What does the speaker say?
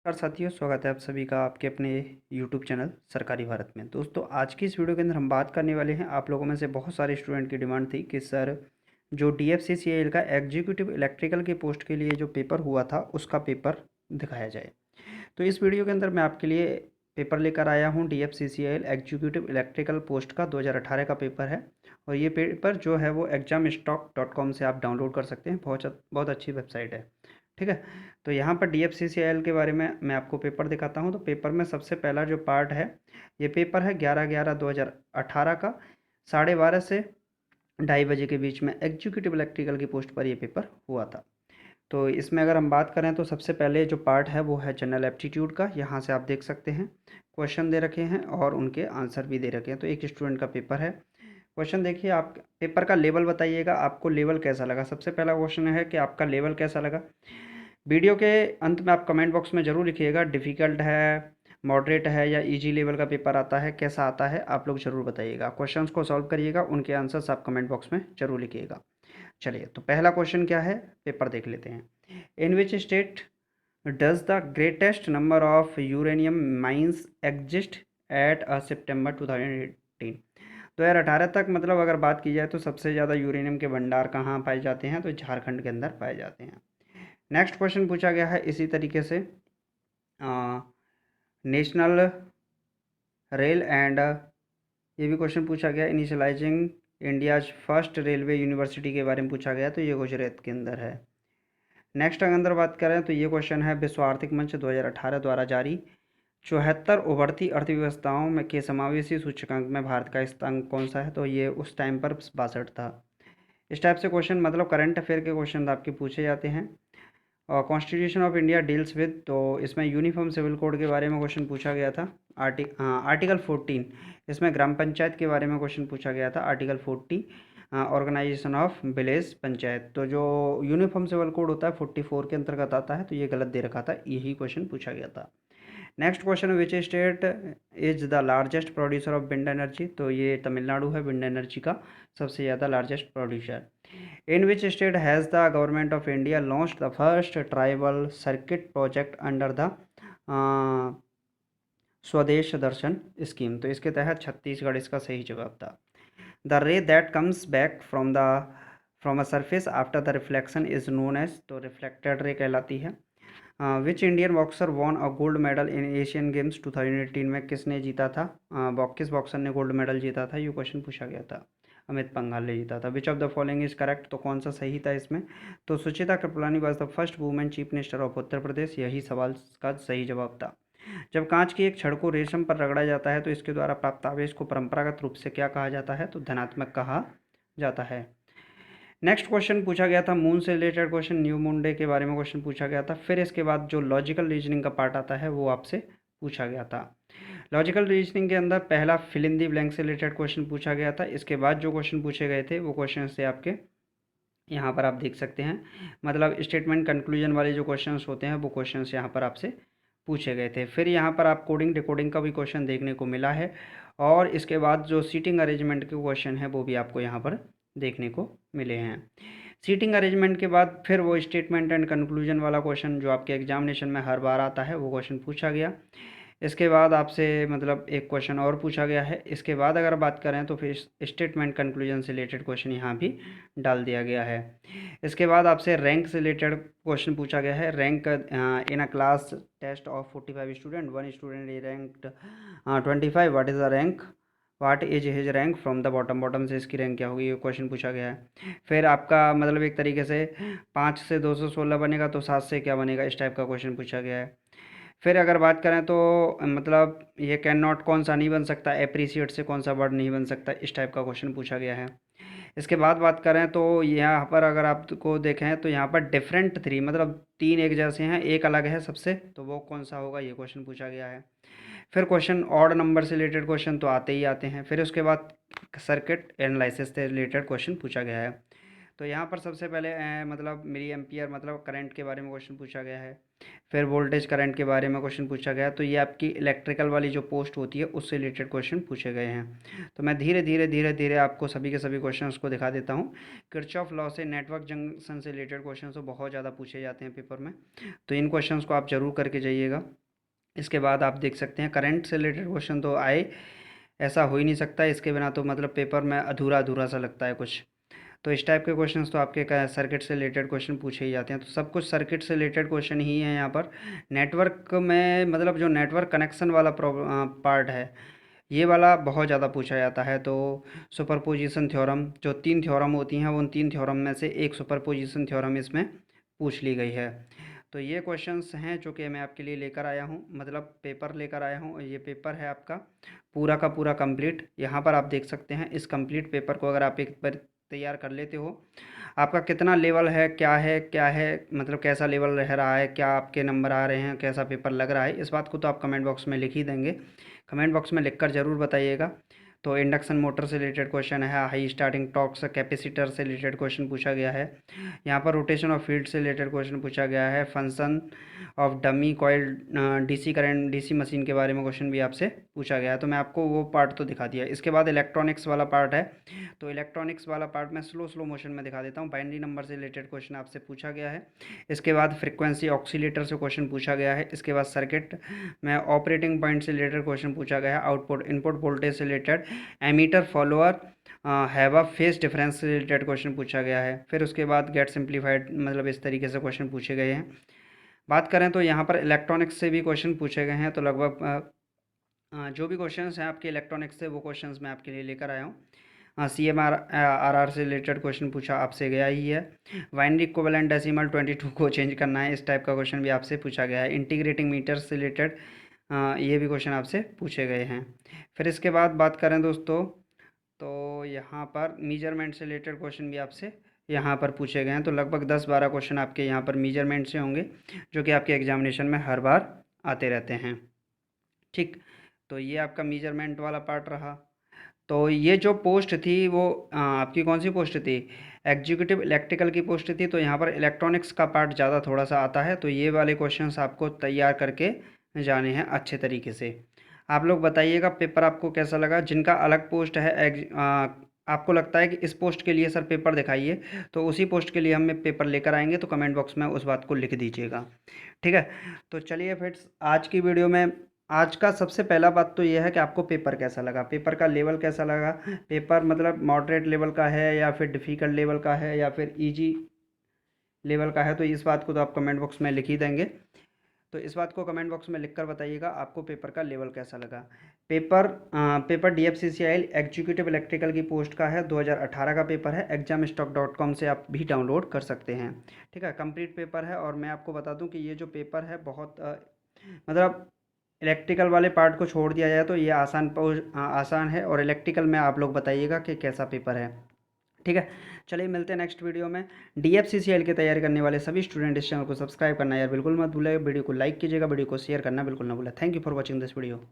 नमस्कार साथियों, स्वागत है आप सभी का आपके अपने यूट्यूब चैनल सरकारी भारत में। दोस्तों, आज की इस वीडियो के अंदर हम बात करने वाले हैं। आप लोगों में से बहुत सारे स्टूडेंट की डिमांड थी कि सर जो DFCCIL का एग्जीक्यूटिव इलेक्ट्रिकल के पोस्ट के लिए जो पेपर हुआ था उसका पेपर दिखाया जाए। तो इस वीडियो के अंदर मैं आपके लिए पेपर लेकर आया हूँ। DFCCIL एग्जीक्यूटिव इलेक्ट्रिकल पोस्ट का 2018 का पेपर है और ये पेपर जो है वो examstock.com से आप डाउनलोड कर सकते हैं। बहुत बहुत अच्छी वेबसाइट है, ठीक है। तो यहाँ पर DFCCIL के बारे में मैं आपको पेपर दिखाता हूँ। तो पेपर में सबसे पहला जो पार्ट है, ये पेपर है 11/11/2018 का 12:30 से 2:30 के बीच में एग्जीक्यूटिव इलेक्ट्रिकल की पोस्ट पर ये पेपर हुआ था। तो इसमें अगर हम बात करें तो सबसे पहले जो पार्ट है वो है जनरल एप्टीट्यूड का। यहाँ से आप देख सकते हैं क्वेश्चन दे रखे हैं और उनके आंसर भी दे रखे हैं। तो एक स्टूडेंट का पेपर है। क्वेश्चन देखिए, आप पेपर का लेवल बताइएगा, आपको लेवल कैसा लगा। सबसे पहला क्वेश्चन है कि आपका लेवल कैसा लगा। वीडियो के अंत में आप कमेंट बॉक्स में ज़रूर लिखिएगा, डिफ़िकल्ट है, मॉडरेट है या इजी लेवल का पेपर आता है, कैसा आता है, आप लोग ज़रूर बताइएगा। क्वेश्चंस को सॉल्व करिएगा, उनके आंसर्स आप कमेंट बॉक्स में ज़रूर लिखिएगा। चलिए, तो पहला क्वेश्चन क्या है, पेपर देख लेते हैं। In which state does the greatest number of uranium mines exist at सितंबर 2018। 2018 तक मतलब अगर बात की जाए तो सबसे ज़्यादा यूरेनियम के भंडार कहाँ पाए जाते हैं, तो झारखंड के अंदर पाए जाते हैं। नेक्स्ट क्वेश्चन पूछा गया है इसी तरीके से, नेशनल रेल एंड ये भी क्वेश्चन पूछा गया, initialising India's first railway university के बारे में पूछा गया, तो ये गुजरात के अंदर है। नेक्स्ट अगर बात करें तो ये क्वेश्चन है, विश्व आर्थिक मंच 2018 द्वारा जारी 74 उभरती अर्थव्यवस्थाओं में के समावेशी सूचकांक में भारत का स्थान कौन सा है, तो ये उस टाइम पर 62 था। इस टाइप से क्वेश्चन मतलब करंट अफेयर के क्वेश्चन आपके पूछे जाते हैं। और constitution of India deals with, तो इसमें यूनिफॉर्म सिविल कोड के बारे में क्वेश्चन पूछा गया था। आर्टिकल 14, इसमें ग्राम पंचायत के बारे में क्वेश्चन पूछा गया था। Article 40 organisation of village panchayat, तो जो यूनिफॉर्म सिविल कोड होता है 44 के अंतर्गत आता है, तो ये गलत दे रखा था, यही क्वेश्चन पूछा गया था। Next question, which state is the largest producer of wind energy, तो ये तमिलनाडु है विंड एनर्जी का सबसे ज़्यादा largest producer. In which state has the government of India launch the first tribal circuit project under the स्वदेश दर्शन scheme, तो इसके तहत छत्तीसगढ़ इसका सही जवाब था। The ray that comes back from a surface after the reflection is known as, तो reflected ray कहलाती है। Which Indian boxer won a gold medal in Asian Games 2018 में किसने जीता था, किस बॉक्सर ने गोल्ड मेडल जीता था, ये क्वेश्चन पूछा गया था। अमित पंघाल ने जीता था। Which of the following is correct, तो कौन सा सही था इसमें, तो Sucheta Kripalani was the first women chief minister of Uttar Pradesh, यही सवाल का सही जवाब था। जब कांच की एक छड़ को रेशम पर रगड़ा जाता है तो इसके द्वारा प्राप्त आवेश को परंपरागत रूप से क्या कहा जाता है, तो धनात्मक कहा जाता है। नेक्स्ट क्वेश्चन पूछा गया था मून से related question, new moon day के बारे में क्वेश्चन पूछा गया था। फिर इसके बाद जो लॉजिकल रीजनिंग का पार्ट आता है वो आपसे पूछा गया था। लॉजिकल रीजनिंग के अंदर पहला फिल इन दी ब्लैंक से रिलेटेड क्वेश्चन पूछा गया था। इसके बाद जो क्वेश्चन पूछे गए थे वो क्वेश्चन से आपके यहाँ पर आप देख सकते हैं, मतलब स्टेटमेंट कंक्लूजन वाले जो क्वेश्चंस होते हैं वो क्वेश्चंस यहाँ पर आपसे पूछे गए थे। फिर यहाँ पर आप कोडिंग डिकोडिंग का भी क्वेश्चन देखने को मिला है और इसके बाद जो सीटिंग अरेंजमेंट के क्वेश्चन है वो भी आपको यहाँ पर देखने को मिले हैं। सीटिंग अरेंजमेंट के बाद फिर वो स्टेटमेंट एंड कंक्लूजन वाला क्वेश्चन जो आपके एग्जामिनेशन में हर बार आता है वो क्वेश्चन पूछा गया। इसके बाद आपसे मतलब एक क्वेश्चन और पूछा गया है। इसके बाद अगर बात करें तो फिर स्टेटमेंट कंक्लूजन से रिलेटेड क्वेश्चन यहाँ भी डाल दिया गया है। इसके बाद आपसे रैंक से रिलेटेड क्वेश्चन पूछा गया है। Rank in a class test of 45 student, one student is ranked 25, what is the rank, what is his rank from the bottom, bottom से इसकी रैंक क्या होगी, ये क्वेश्चन पूछा गया है। फिर आपका मतलब एक तरीके से 5 से 216 बनेगा तो 7 से क्या बनेगा, इस टाइप का क्वेश्चन पूछा गया है। फिर अगर बात करें तो मतलब ये कैन नॉट कौन सा नहीं बन सकता, एप्रिसिएट से कौन सा वर्ड नहीं बन सकता, इस टाइप का क्वेश्चन पूछा गया है। इसके बाद बात करें तो यहाँ पर अगर आपको देखें तो यहाँ पर डिफरेंट थ्री मतलब 3 एक जैसे हैं, एक अलग है सबसे, तो वो कौन सा होगा, ये क्वेश्चन पूछा गया है। फिर क्वेश्चन ऑड नंबर से रिलेटेड क्वेश्चन तो आते ही आते हैं। फिर उसके बाद सर्किट एनालिसिस से रिलेटेड क्वेश्चन पूछा गया है। तो यहाँ पर सबसे पहले मतलब मिली एम्पियर मतलब करंट के बारे में क्वेश्चन पूछा गया है। फिर वोल्टेज करंट के बारे में क्वेश्चन पूछा गया। तो ये आपकी इलेक्ट्रिकल वाली जो पोस्ट होती है उससे रिलेटेड क्वेश्चन पूछे गए हैं। तो मैं धीरे धीरे आपको सभी के सभी क्वेश्चंस को दिखा देता हूँ। किरचॉफ लॉ से नेटवर्क जंक्शन से रिलेटेड क्वेश्चन तो बहुत ज़्यादा पूछे जाते हैं पेपर में, तो इन क्वेश्चंस को आप ज़रूर करके जाइएगा। इसके बाद आप देख सकते हैं करंट से रिलेटेड क्वेश्चन तो आए, ऐसा हो ही नहीं सकता, इसके बिना तो मतलब पेपर में अधूरा अधूरा सा लगता है कुछ। तो इस टाइप के क्वेश्चंस तो आपके सर्किट से रिलेटेड क्वेश्चन पूछे ही जाते हैं। तो सब कुछ सर्किट से रिलेटेड क्वेश्चन ही है यहाँ पर। नेटवर्क में मतलब जो नेटवर्क कनेक्शन वाला पार्ट है, ये वाला बहुत ज़्यादा पूछा जाता है। तो सुपरपोजिशन थ्योरम, जो 3 थ्योरम होती हैं, वो उन 3 थ्योरम में से एक सुपरपोजिशन थ्योरम इसमें पूछ ली गई है। तो ये क्वेश्चंस हैं जो कि मैं आपके लिए लेकर आया हूँ, मतलब पेपर लेकर आया हूँ। ये पेपर है आपका पूरा का पूरा कंप्लीट। यहाँ पर आप देख सकते हैं, इस कंप्लीट पेपर को अगर आप एक बार तैयार कर लेते हो, आपका कितना लेवल है, क्या है, मतलब कैसा लेवल रह रहा है, क्या आपके नंबर आ रहे हैं, कैसा पेपर लग रहा है, इस बात को तो आप कमेंट बॉक्स में लिख ही देंगे। कमेंट बॉक्स में लिखकर ज़रूर बताइएगा। तो इंडक्शन मोटर से रिलेटेड क्वेश्चन है, हाई स्टार्टिंग टॉर्क से कैपेसिटर से रिलेटेड क्वेश्चन पूछा गया है। यहाँ पर रोटेशन ऑफ फील्ड से रिलेटेड क्वेश्चन पूछा गया है। Function of dummy coil DC current DC machine के बारे में क्वेश्चन भी आपसे पूछा गया है। तो मैं आपको वो पार्ट तो दिखा दिया। इसके बाद इलेक्ट्रॉनिक्स वाला पार्ट है। तो इलेक्ट्रॉनिक्स वाला पार्ट मैं स्लो मोशन में दिखा देता हूँ। बाइनरी नंबर से रिलेटेड क्वेश्चन आपसे पूछा गया है। इसके बाद फ्रिक्वेंसी ऑक्सीलेटर से क्वेश्चन पूछा गया है। इसके बाद सर्किट में ऑपरेटिंग पॉइंट से रिलेटेड क्वेश्चन पूछा गया है। आउटपुट इनपुट वोल्टेज से related, emitter follower have a phase difference से रिलेटेड क्वेश्चन पूछा गया है। फिर उसके बाद गेट सिंप्लीफाइड, मतलब इस तरीके से क्वेश्चन पूछे गए हैं। बात करें तो यहाँ पर इलेक्ट्रॉनिक्स से भी क्वेश्चन पूछे गए हैं। तो लगभग जो भी क्वेश्चंस हैं आपके इलेक्ट्रॉनिक्स से, वो क्वेश्चंस मैं आपके लिए लेकर आया हूँ। CMRR से रिलेटेड क्वेश्चन पूछा आपसे गया ही है। बाइनरी इक्विवेलेंट डेसिमल 22 को चेंज करना है, इस टाइप का क्वेश्चन भी आपसे पूछा गया है। इंटीग्रेटिंग मीटर से रिलेटेड ये भी क्वेश्चन आपसे पूछे गए हैं। फिर इसके बाद बात करें दोस्तों, तो यहाँ पर मीजरमेंट से रिलेटेड क्वेश्चन भी आपसे यहाँ पर पूछे गए हैं। तो लगभग 10-12 क्वेश्चन आपके यहाँ पर मीजरमेंट से होंगे, जो कि आपके एग्जामिनेशन में हर बार आते रहते हैं। ठीक, तो ये आपका मीजरमेंट वाला पार्ट रहा। तो ये जो पोस्ट थी वो आपकी कौन सी पोस्ट थी? एग्जीक्यूटिव इलेक्ट्रिकल की पोस्ट थी। तो यहाँ पर इलेक्ट्रॉनिक्स का पार्ट ज़्यादा थोड़ा सा आता है। तो ये वाले क्वेश्चंस आपको तैयार करके जाने हैं अच्छे तरीके से। आप लोग बताइएगा पेपर आपको कैसा लगा। जिनका अलग पोस्ट है, आपको लगता है कि इस पोस्ट के लिए सर पेपर दिखाइए, तो उसी पोस्ट के लिए हम पेपर लेकर आएंगे। तो कमेंट बॉक्स में उस बात को लिख दीजिएगा, ठीक है। तो चलिए फ्रेंड्स, आज की वीडियो में आज का सबसे पहला बात तो यह है कि आपको पेपर कैसा लगा, पेपर का लेवल कैसा लगा। पेपर मतलब मॉडरेट लेवल का है या फिर डिफ़िकल्ट लेवल का है या फिर इजी लेवल का है, तो इस बात को तो आप कमेंट बॉक्स में लिख ही देंगे। तो इस बात को कमेंट बॉक्स में लिखकर बताइएगा आपको पेपर का लेवल कैसा लगा। पेपर DFCCIL एग्जीक्यूटिव इलेक्ट्रिकल की पोस्ट का है, 2018 का पेपर है। examstock.com से आप भी डाउनलोड कर सकते हैं, ठीक है। कंप्लीट पेपर है। और मैं आपको बता दूं कि ये जो पेपर है बहुत मतलब इलेक्ट्रिकल वाले पार्ट को छोड़ दिया जाए तो ये आसान है। और इलेक्ट्रिकल में आप लोग बताइएगा कि कैसा पेपर है, ठीक है। चलिए मिलते हैं नेक्स्ट वीडियो में। DFCCIL की तैयारी करने वाले सभी स्टूडेंट इस चैनल को सब्सक्राइब करना यार बिल्कुल मत भूलें। वीडियो को लाइक कीजिएगा, वीडियो को शेयर करना बिल्कुल ना भूलें। Thank you for watching this video.